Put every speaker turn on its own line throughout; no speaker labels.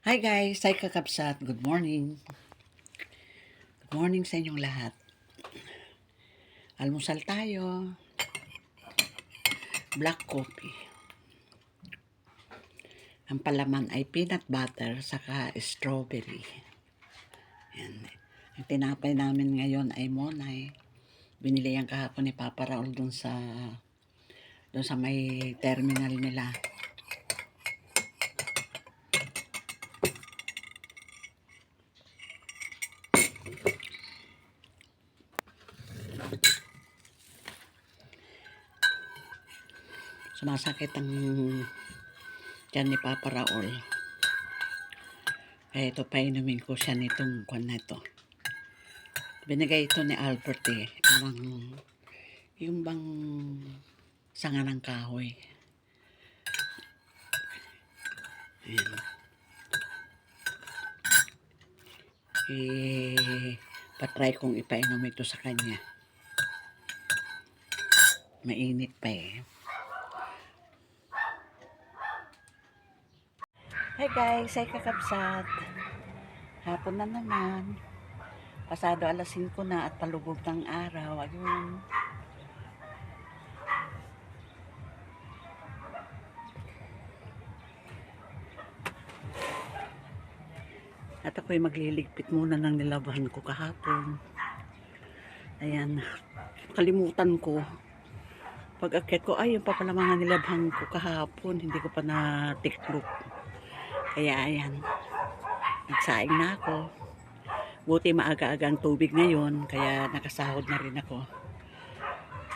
Hi guys, Sai Kakabsat. Good morning. Good morning sa inyong lahat. Almusal tayo. Black coffee. Ang palaman ay peanut butter saka strawberry. Yan. Ang tinapay namin ngayon ay Monay. Binili yan kahapon ni Papa Raul dun sa may terminal nila. Sumasakit ang tiyan ni Papa Raul. Kaya ito, painumin ko siya nitong kwan na ito. Binigay ito ni Albert eh. Parang yung bang sanga ng kahoy. Ayan. Patry kong ipainom ito sa kanya. Mainit pa eh. Hi guys, Sai Kakabsat. Hapon na naman. Pasado alas 5 na at palubog ng araw. Ayun. At ako'y magliligpit muna ng nilabahan ko kahapon. Ayan. Kalimutan ko. Pag akyat ko, ay yung pa pala mga nilabahan ko kahapon. Hindi ko pa na-tiklop. Kaya ayan. Nagsaing na ako. Buti maaga-aga ang tubig ngayon, kaya nakasahod na rin ako.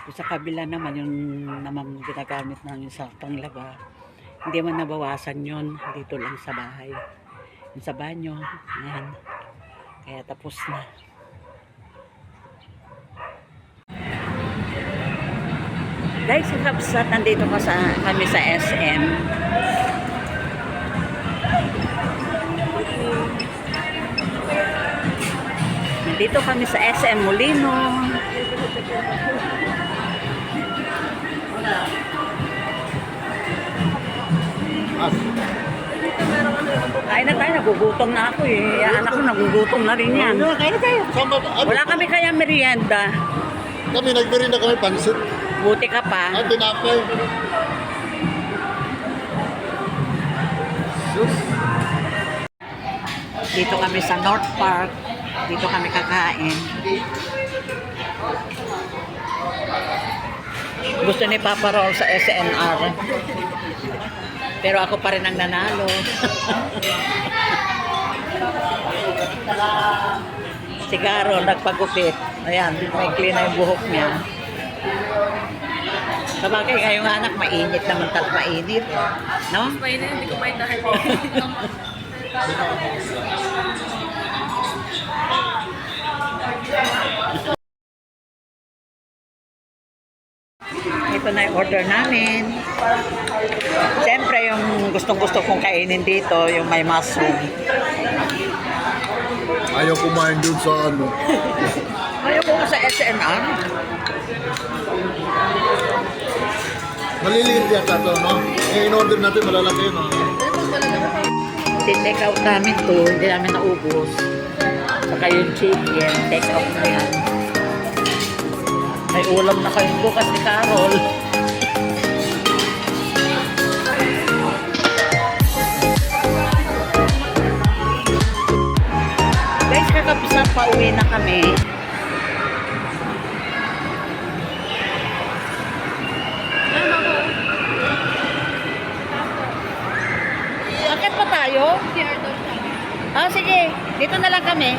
Sa kabila naman, yung naman ginagamit namin sa panglaba, hindi man nabawasan yun, dito lang sa bahay. Yung sa banyo, ayan. Kaya tapos na. Guys, Kakabsat, nandito kami sa SM. Dito kami sa SM Molino. Kain na tayo, nagugutom na ako eh. Anak ko nagugutom na rin yan.
Kain na tayo.
Wala kami kaya merienda.
Kami nagmerienda kami pansit.
Buti ka pa.
At tinapay.
Dito kami sa North Park. Dito kami kakain. Gusto ni Papa Raul sa SNR. Pero ako pa rin ang nanalo. Sigaro, nagpagupit. Ayan, may clean na yung buhok niya. Sabagay, ngayong anak, mainit naman talaga. Mainit. No?
Mainit, hindi ko may dahil.
Ito na yung order namin. Siyempre, yung gustong-gusto kong kainin dito, yung may mushroom.
Ayaw kumain dun sa ano.
Ayaw ko sa SNR.
Maliliit yata to, no? In-order natin malalaki, no?
Take out namin to, hindi namin naubos. Saka yung chicken, take out na yan. May ulam na kayo bukas ni Carol. Guys, Kakabsat, pauwi na kami. Bakit pa tayo? Ah, sige. Dito na lang kami.